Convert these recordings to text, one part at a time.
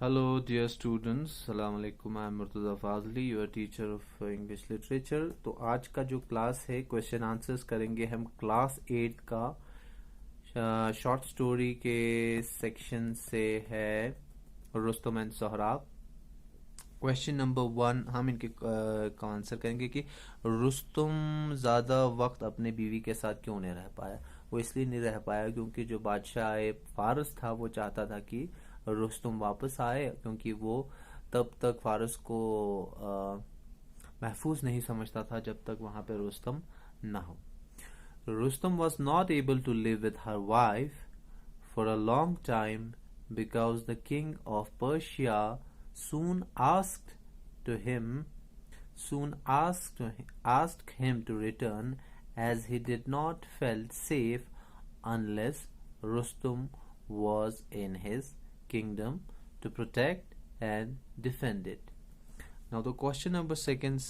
Hello, dear students. Assalamu alaikum. I am Murtaza Fazli, your teacher of English Literature. तो आज का जो class है क्वेश्चन आंसर्स करेंगे हम क्लास 8 का शॉर्ट स्टोरी के सेक्शन से है Rustam and Sohrab. Question number 1 हम इनके का आंसर करेंगे कि रुस्तम ज़्यादा वक्त अपने बीवी के साथ क्यों नहीं रह पाया। वो इसलिए नहीं रह पाया क्योंकि जो बादशाह फारस था वो चाहता था कि रुस्तम वापस आए, क्योंकि वो तब तक फारस को महफूज नहीं समझता था जब तक वहाँ पे रुस्तम ना हो। Rustam was not able to live with her wife for a long time because the king of Persia soon asked to him soon asked him to return, as he did not felt safe unless Rustum was in his kingdom to protect and defend it. Now the question number second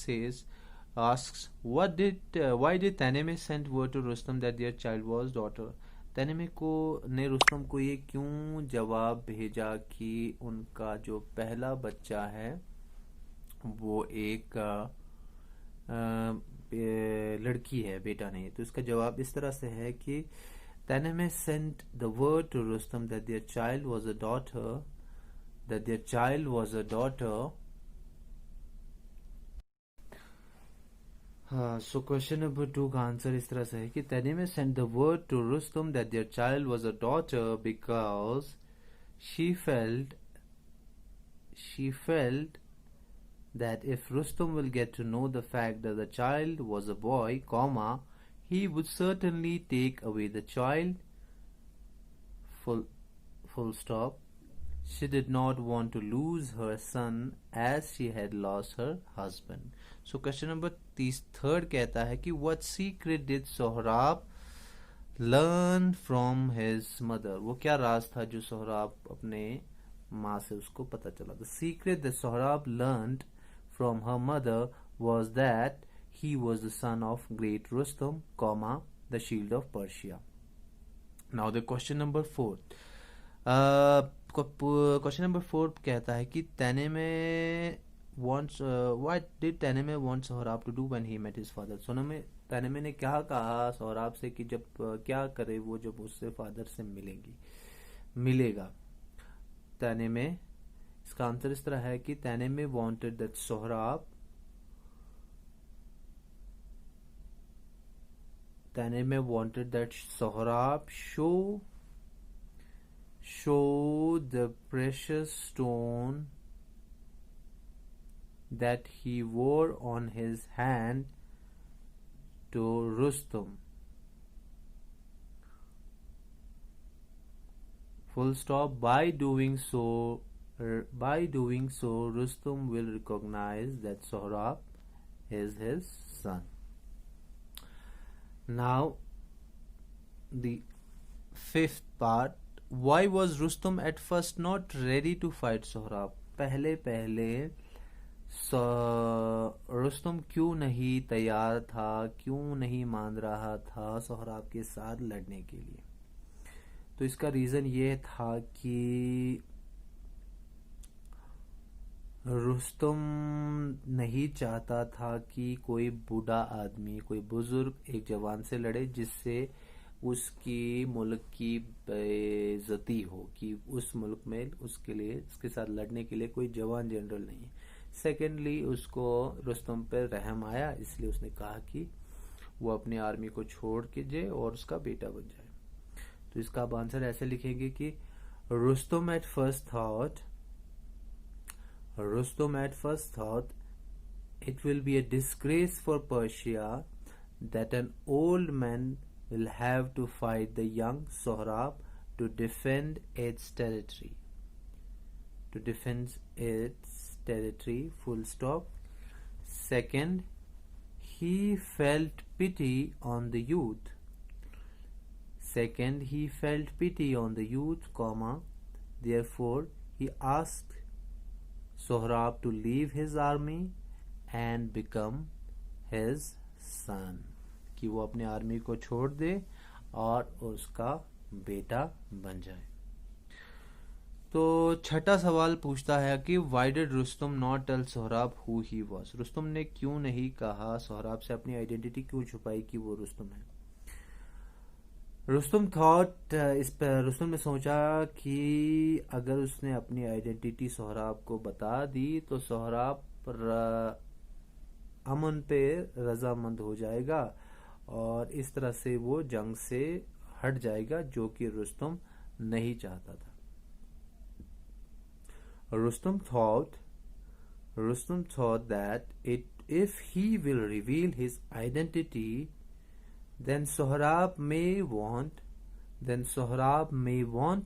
asks, why did Taneme send word to Rustam that their child was daughter? तनेमे को ने रुस्तम को ये क्यों जवाब भेजा कि उनका जो पहला बच्चा है वो एक लड़की है, बेटा नहीं। तो इसका जवाब इस तरह से है कि तनेमे sent the word to Rustam that their child was a daughter. हाँ, सो क्वेश्चन नंबर 2 का आंसर इस तरह से है कि Tahmina sent the word to Rustam that their child was a daughter because she felt she felt that if Rustam will get to know the fact that the child was a boy, he would certainly take away the child. Full stop. She did not want to lose her son as she had lost her husband. So question number 3 कहता है कि what secret did Sohrab learn from his mother? वो क्या राज था जो सोहराब अपने माँ से उसको पता चला? The secret that Sohrab learned from her mother was that he was the son of great Rustam, the shield of Persia. Now the question number 4. Question number 4 कहता है कि तनेमे wants what did तनेमे want Sohrab to do when he met his father? तनेमे ने क्या कहा सोहराब से कि जब क्या करे वो जब उससे फादर से मिलेगा। तनेमे, इसका आंसर इस तरह है कि तनेमे wanted that Sohrab show the precious stone that he wore on his hand to Rustum. Full stop. By doing so, Rustum will recognize that Sohrab is his son. Now, the 5th part. Why was Rustum at first not ready to fight Sohrab? पहले रुस्तम क्यों नहीं तैयार था, क्यों नहीं मान रहा था सोहराब के साथ लड़ने के लिए? तो इसका रीज़न ये था कि रुस्तम नहीं चाहता था कि कोई बूढ़ा आदमी, कोई बुजुर्ग एक जवान से लड़े जिससे उसकी मुल्क की बेइज्जती हो, कि उस मुल्क में उसके साथ लड़ने के लिए कोई जवान जनरल नहीं है। सेकेंडली, उसको रुस्तम पर रहम आया, इसलिए उसने कहा कि वो अपनी आर्मी को छोड़ के जाए और उसका बेटा बन जाए। तो इसका आप आंसर ऐसे लिखेंगे कि Rustam at first thought it will be a disgrace for Persia that an old man will have to fight the young Sohrab to defend its territory. Full stop. Second, he felt pity on the youth. Therefore, he asked Sohrab to leave his army and become his son, कि वो अपने army को छोड़ दे और उसका बेटा बन जाए। तो छठा सवाल पूछता है कि why did Rustam not tell Sohrab who he was. Rustam ने क्यों नहीं कहा, सोहराब से अपनी आइडेंटिटी क्यों छुपाई कि वो रुस्तम है। रुस्तम ने सोचा कि अगर उसने अपनी आइडेंटिटी सोहराब को बता दी तो सोहराब अमन पे रजामंद हो जाएगा और इस तरह से वो जंग से हट जाएगा, जो कि रुस्तम नहीं चाहता था। Rustam thought that if he will reveal his identity, then Sohrab may want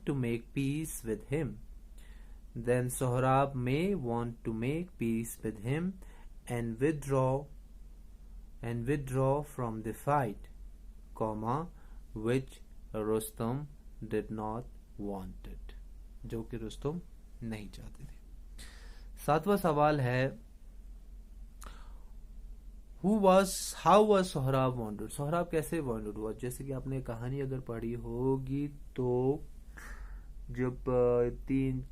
to make peace with him. And withdraw from the fight, which Rustam did not want it, जो कि रुस्तम नहीं चाहते थे। सातवां सवाल है how was Sohrab wanted. Sohrab कैसे wanted हुआ। जैसे कि आपने कहानी अगर पढ़ी होगी तो जब 3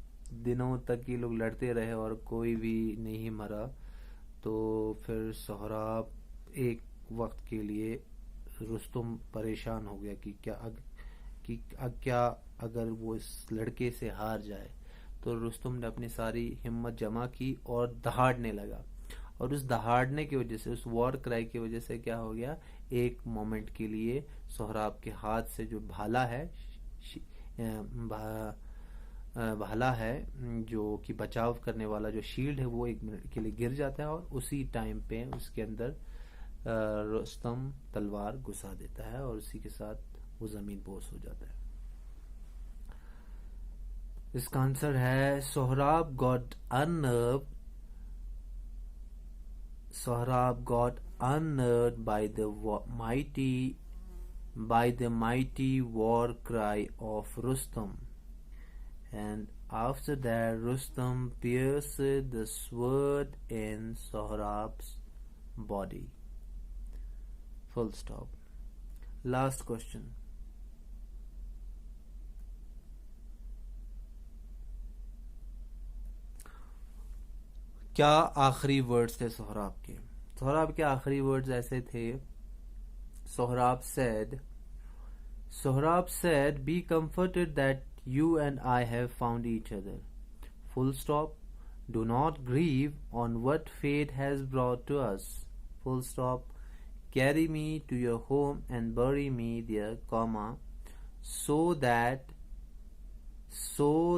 दिनों तक ये लोग लड़ते रहे और कोई भी नहीं मरा, तो फिर सोहराब एक वक्त के लिए रुस्तम परेशान हो गया कि क्या अगर वो इस लड़के से हार जाए। तो रुस्तम ने अपनी सारी हिम्मत जमा की और दहाड़ने लगा, और उस दहाड़ने की वजह से, उस वॉर क्राई की वजह से क्या हो गया, एक मोमेंट के लिए सोहराब के हाथ से जो भाला है जो कि बचाव करने वाला जो शील्ड है, वो 1 मिनट के लिए गिर जाता है और उसी टाइम पे उसके अंदर रुस्तम तलवार घुसा देता है और उसी के साथ वो जमीन पोस हो जाता है। इसका आंसर है Sohrab got unnerved by the mighty war cry of Rustam, and after that Rustam pierced the sword in Sohrab's body. Full stop. Last question. क्या आखिरी वर्ड्स थे सोहराब के। सोहराब के आखिरी वर्ड्स ऐसे थे, Sohrab said be comforted that you and I have found each other. Full stop. Do not grieve on what fate has brought to us. Full stop. Carry me to your home and bury me there, so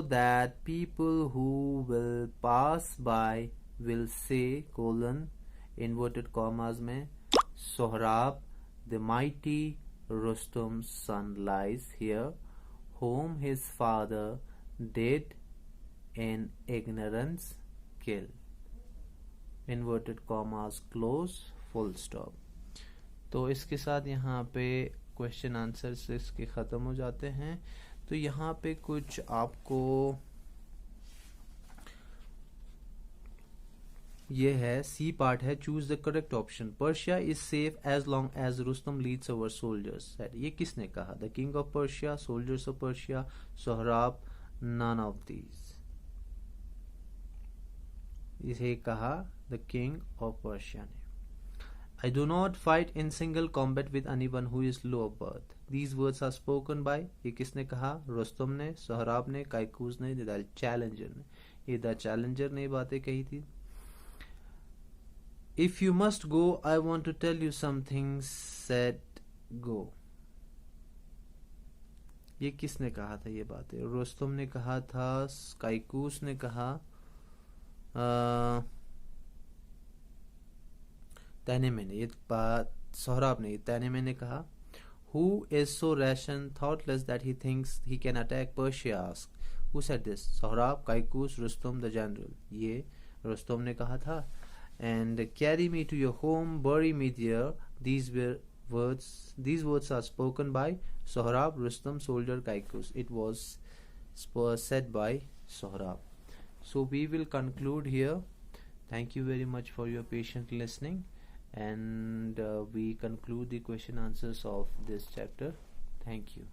that people who will pass by will say, inverted commas में, Sohrab, the mighty Rustam's son, lies here, whom his father did in ignorance kill. Inverted commas close, full stop. तो इसके साथ यहाँ पे question answer इसके ख़त्म हो जाते हैं। तो यहाँ पे कुछ आपको ये है, सी पार्ट है, choose the correct option. Persia is safe as long as Rustam leads our soldiers. ये किसने कहा, the king of Persia, soldiers of Persia, Sohrab, none of these. इसे कहा द किंग ऑफ पर्शिया ने। I do not fight in single combat with anyone who is low of birth. These words are spoken by, ये किसने कहा, रुस्तम ने, सोहराब ने, कायकूस ने, the challenger ने। ये द चैलेंजर ने बातें कही थी। If you must go, I want to tell you something, said go. ये किसने कहा था ये बातें, रुस्तम ने कहा था, कायकूस ने कहा, तैनेमे ने, ये बात सोहराब ने, तैनेमे ने कहा। Who is so rash and thoughtless that he thinks he can attack Persia? Asked. Who said this? Sohrab, Kaikous, Rustam, the general. ये रुस्तम ने कहा था। And carry me to your home, bury me there. These words are spoken by Sohrab, Rustam, soldier, Kaikous. It was said by Sohrab. So we will conclude here. Thank you very much for your patient listening. And we conclude the question answers of this chapter. Thank you.